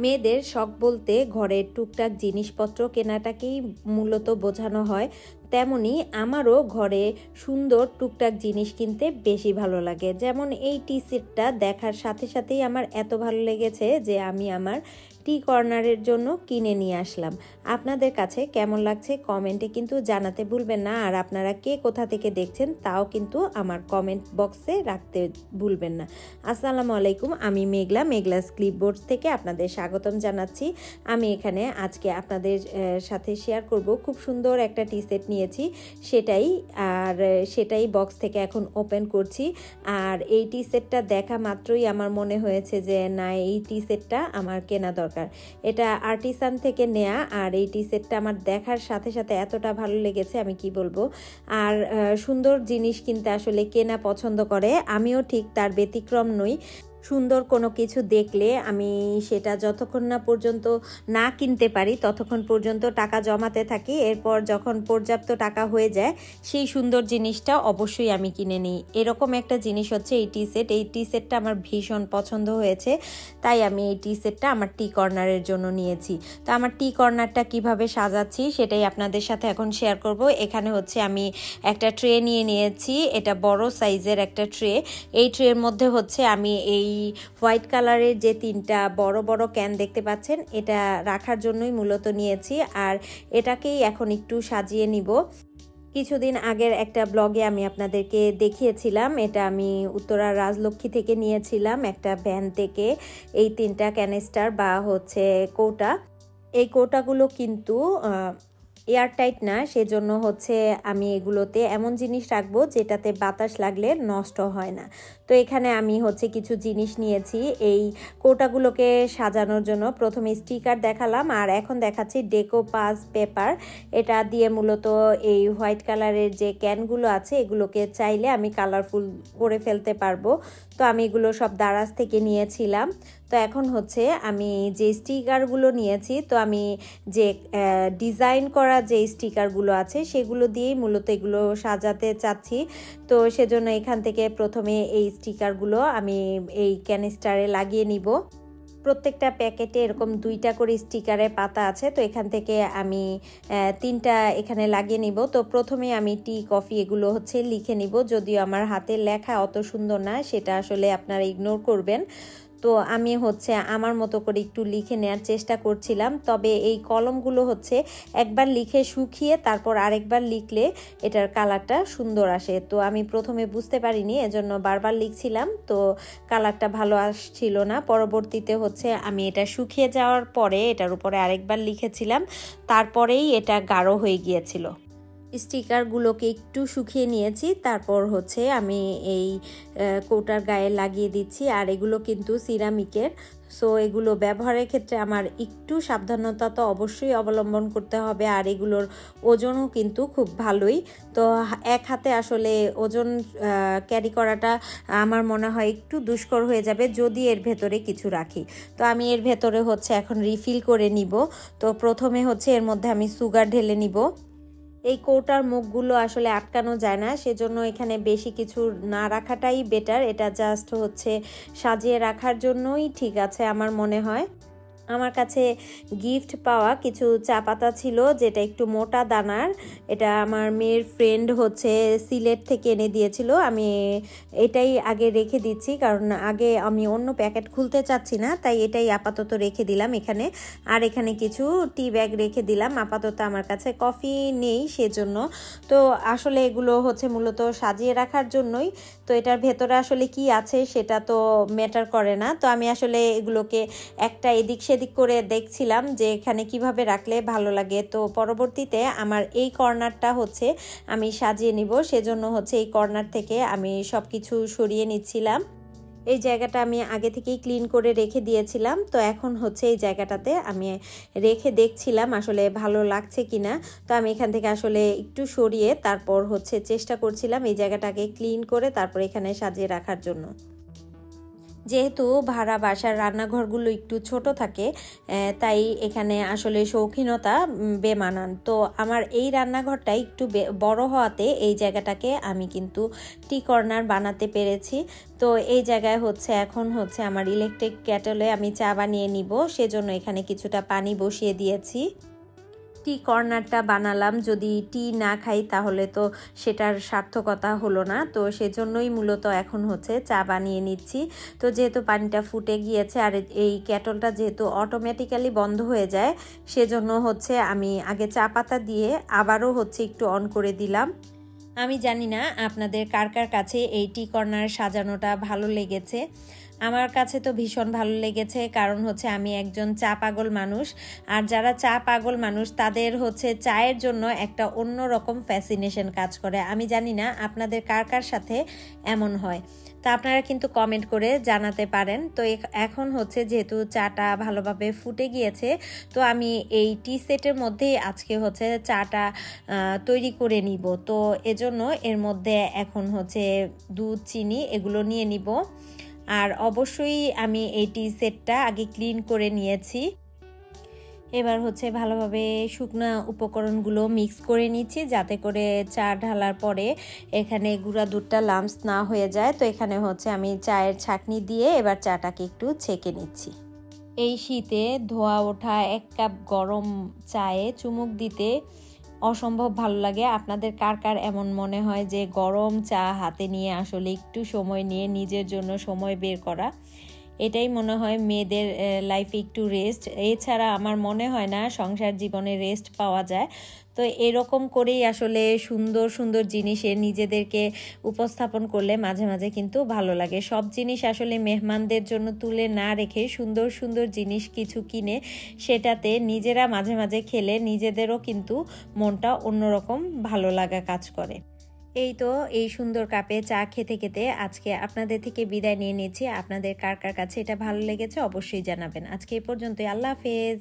মেয়েদের শখ বলতে ঘরের টুকটাক জিনিসপত্র কেনাটাকেই মূলত বোঝানো হয়। তেমনি আমারও ঘরে সুন্দর টুকটাক জিনিস কিনতে বেশি ভালো লাগে। যেমন এই টি সেটটা দেখার সাথে সাথেই আমার এত ভালো লেগেছে যে আমি আমার টি কর্নারের জন্য কিনে নিয়ে আসলাম। আপনাদের কাছে কেমন লাগছে কমেন্টে কিন্তু জানাতে ভুলবেন না। আর আপনারা কে কোথা থেকে দেখছেন তাও কিন্তু আমার কমেন্ট বক্সে রাখতে ভুলবেন না। আসসালামু আলাইকুম, আমি মেঘলাস ক্লিপবোর্ডস থেকে আপনাদের স্বাগতম জানাচ্ছি। আমি এখানে আজকে আপনাদের সাথে শেয়ার করব খুব সুন্দর একটা টি সেট নিয়েছি, সেটাই বক্স থেকে এখন ওপেন করছি। আর এই টি সেটটা দেখা মাত্রই আমার মনে হয়েছে যে না, এই টি সেটটা আমার কেনা দরকার। এটা আর্টিসান থেকে নেয়া। আর এই টি সেটটা আমার দেখার সাথে সাথে এতটা ভালো লেগেছে আমি কি বলবো। আর সুন্দর জিনিস কিনতে আসলে কেনা পছন্দ করে, আমিও ঠিক তার ব্যতিক্রম নই। সুন্দর কোনো কিছু দেখলে আমি সেটা যতক্ষণ না পর্যন্ত না কিনতে পারি ততক্ষণ পর্যন্ত টাকা জমাতে থাকি। এরপর যখন পর্যাপ্ত টাকা হয়ে যায় সেই সুন্দর জিনিসটা অবশ্যই আমি কিনে নিই। এরকম একটা জিনিস হচ্ছে এই টি সেট। এই টি সেটটা আমার ভীষণ পছন্দ হয়েছে, তাই আমি এই টি সেটটা আমার টি কর্নারের জন্য নিয়েছি। তো আমার টি কর্নারটা কিভাবে সাজাচ্ছি সেটাই আপনাদের সাথে এখন শেয়ার করব। এখানে হচ্ছে আমি একটা ট্রে নিয়েছি, এটা বড় সাইজের একটা ট্রে। এই ট্রের মধ্যে হচ্ছে আমি এই হোয়াইট কালারের যে তিনটা বড় বড় ক্যান দেখতে পাচ্ছেন এটা রাখার জন্যই মূলত নিয়েছি। আর এটাকেই এখন একটু সাজিয়ে নিব। কিছুদিন আগের একটা ব্লগে আমি আপনাদেরকে দেখিয়েছিলাম, এটা আমি উত্তরা রাজলক্ষ্মী থেকে নিয়েছিলাম, একটা ভ্যান থেকে। এই তিনটা ক্যানিস্টার বা হচ্ছে কৌটা, এই কৌটাগুলো কিন্তু এয়ারটাইট না, সেজন্য হচ্ছে আমি এগুলোতে এমন জিনিস রাখবো যেটাতে বাতাস লাগলে নষ্ট হয় না। তো এখানে আমি হচ্ছে কিছু জিনিস নিয়েছি এই কৌটাগুলোকে সাজানোর জন্য। প্রথমে স্টিকার দেখালাম আর এখন দেখাচ্ছি ডেকোপাজ পেপার। এটা দিয়ে মূলত এই হোয়াইট কালারের যে ক্যানগুলো আছে এগুলোকে চাইলে আমি কালারফুল করে ফেলতে পারবো। তো আমি এগুলো সব দারাজ থেকে নিয়েছিলাম। তো এখন হচ্ছে আমি যে স্টিকারগুলো নিয়েছি, তো আমি যে ডিজাইন করা যে স্টিকারগুলো আছে সেগুলো দিয়েই মূলত এগুলো সাজাতে চাচ্ছি। তো সেজন্য এখান থেকে প্রথমে এই স্টিকারগুলো আমি এই ক্যানিস্টারে লাগিয়ে নিব। প্রত্যেকটা প্যাকেটে এরকম 2টা করে স্টিকারের পাতা আছে, তো এখান থেকে আমি 3টা এখানে লাগিয়ে নিব। তো প্রথমে আমি টি কফি এগুলো হচ্ছে লিখে নিব, যদিও আমার হাতের লেখা অত সুন্দর না, সেটা আসলে আপনারা ইগনোর করবেন। তো আমি হচ্ছে আমার মতো করে একটু লিখে নেওয়ার চেষ্টা করছিলাম। তবে এই কলমগুলো হচ্ছে একবার লিখে শুকিয়ে তারপর আরেকবার লিখলে এটার কালারটা সুন্দর আসে। তো আমি প্রথমে বুঝতে পারিনি, এজন্য বারবার লিখছিলাম, তো কালারটা ভালো আসছিল না। পরবর্তীতে হচ্ছে আমি এটা শুকিয়ে যাওয়ার পরে এটার উপরে আরেকবার লিখেছিলাম, তারপরেই এটা গাঢ় হয়ে গিয়েছিল। স্টিকারগুলোকে একটু শুকিয়ে নিয়েছি, তারপর হচ্ছে আমি এই কৌটার গায়ে লাগিয়ে দিচ্ছি। আর এগুলো কিন্তু সিরামিকের, সো এগুলো ব্যবহারের ক্ষেত্রে আমার একটু সাবধানতা তো অবশ্যই অবলম্বন করতে হবে। আর এগুলোর ওজনও কিন্তু খুব ভালোই। তো এক হাতে আসলে ওজন ক্যারি করাটা আমার মনে হয় একটু দুষ্কর হয়ে যাবে যদি এর ভেতরে কিছু রাখি। তো আমি এর ভেতরে হচ্ছে এখন রিফিল করে নিব। তো প্রথমে হচ্ছে এর মধ্যে আমি সুগার ঢেলে নিব। এই কৌটার মুখগুলো আসলে আটকানো যায় না, সেজন্য এখানে বেশি কিছু না রাখাটাই বেটার। এটা জাস্ট হচ্ছে সাজিয়ে রাখার জন্যই ঠিক আছে আমার মনে হয়। আমার কাছে গিফট পাওয়া কিছু চা পাতা ছিল যেটা একটু মোটা দানার। এটা আমার মেয়ের ফ্রেন্ড হচ্ছে সিলেট থেকে এনে দিয়েছিল। আমি এটাই আগে রেখে দিচ্ছি, কারণ আগে আমি অন্য প্যাকেট খুলতে চাচ্ছি না, তাই এটাই আপাতত রেখে দিলাম এখানে। আর এখানে কিছু টি ব্যাগ রেখে দিলাম। আপাতত আমার কাছে কফি নেই সেজন্য। তো আসলে এগুলো হচ্ছে মূলত সাজিয়ে রাখার জন্যই। তো এটার ভেতরে আসলে কি আছে সেটা তো ম্যাটার করে না। তো আমি আসলে এগুলোকে একটা এদিক সেদিক করে দেখছিলাম যে এখানে কিভাবে রাখলে ভালো লাগে। তো পরবর্তীতে আমার এই কর্নারটা হচ্ছে আমি সাজিয়ে নিব, সেজন্য হচ্ছে এই কর্নার থেকে আমি সব কিছু সরিয়ে নিচ্ছিলাম। এই জায়গাটা আমি আগে থেকেই ক্লিন করে রেখে দিয়েছিলাম। তো এখন হচ্ছে এই জায়গাটাতে আমি রেখে দেখছিলাম আসলে ভালো লাগছে কিনা। তো আমি এখান থেকে আসলে একটু সরিয়ে তারপর হচ্ছে চেষ্টা করছিলাম এই জায়গাটাকে ক্লিন করে তারপর এখানে সাজিয়ে রাখার জন্য। যেহেতু ভাড়া বাসার রান্নাঘরগুলো একটু ছোট থাকে, তাই এখানে আসলে শৌখিনতা বেমানান। তো আমার এই রান্নাঘরটা একটু বড় হওয়াতে এই জায়গাটাকে আমি কিন্তু টি কর্নার বানাতে পেরেছি। তো এই জায়গায় এখন আমার ইলেকট্রিক কেটলে আমি চা বানিয়ে নিব, সেজন্য এখানে কিছুটা পানি বসিয়ে দিয়েছি। টি কর্নারটা বানালাম, যদি টি না খাই তাহলে তো সেটার সার্থকতা হলো না। তো সেজন্যই মূলত এখন চা বানিয়ে নিচ্ছি। তো যেহেতু পানিটা ফুটে গিয়েছে আর এই কেটলটা যেহেতু অটোমেটিক্যালি বন্ধ হয়ে যায়, সেজন্য আমি আগে চা পাতা দিয়ে আবারও একটু অন করে দিলাম। আমি জানি না আপনাদের কার কার কাছে এই টি কর্নার সাজানোটা ভালো লেগেছে। আমার কাছে তো ভীষণ ভালো লেগেছে, কারণ আমি একজন চা পাগল মানুষ। আর যারা চা পাগল মানুষ তাদের চায়ের জন্য একটা অন্যরকম ফ্যাসিনেশন কাজ করে। আমি জানি না আপনাদের কার কার সাথে এমন হয়, তা আপনারা কিন্তু কমেন্ট করে জানাতে পারেন। তো এখন যেহেতু চাটা ভালোভাবে ফুটে গিয়েছে, তো আমি এই টি সেটের মধ্যেই আজকে চাটা তৈরি করে নিব। তো এজন্য এর মধ্যে এখন দুধ, চিনি এগুলো নিয়ে নিব। আর অবশ্যই আমি এই টি সেটটা আগে ক্লিন করে নিয়েছি। এবার ভালোভাবে শুকনা উপকরণগুলো মিক্স করে নিচ্ছি, যাতে করে চা ঢালার পরে এখানে গুঁড়া দুধটা লাম্পস না হয়ে যায়। তো এখানে আমি চায়ের ছাঁকনি দিয়ে এবার চাটাকে একটু ছেঁকে নিচ্ছি। এই শীতে ধোয়া ওঠা 1 কাপ গরম চায়ে চুমুক দিতে অসম্ভব ভালো লাগে। আপনাদের কার কার এমন মনে হয় যে গরম চা হাতে নিয়ে আসলে একটু সময় নিয়ে নিজের জন্য সময় বের করা, এটাই মনে হয় মেয়েদের লাইফে একটু রেস্ট। এছাড়া আমার মনে হয় না সংসার জীবনে রেস্ট পাওয়া যায়। তো এরকম করেই আসলে সুন্দর সুন্দর জিনিসে নিজেদেরকে উপস্থাপন করলে মাঝে মাঝে কিন্তু ভালো লাগে। সব জিনিস আসলে মেহমানদের জন্য তুলে না রেখে সুন্দর সুন্দর জিনিস কিছু কিনে সেটাতে নিজেরা মাঝে মাঝে খেলে নিজেদেরও কিন্তু মনটা অন্যরকম ভালো লাগা কাজ করে। এই তো এই সুন্দর কাপে চা খেতে খেতে আজকে আপনাদের থেকে বিদায় নিয়ে নিচ্ছি। আপনাদের কার কার কাছে এটা ভালো লেগেছে অবশ্যই জানাবেন। আজকে এই পর্যন্তই। আল্লাহ হাফেজ।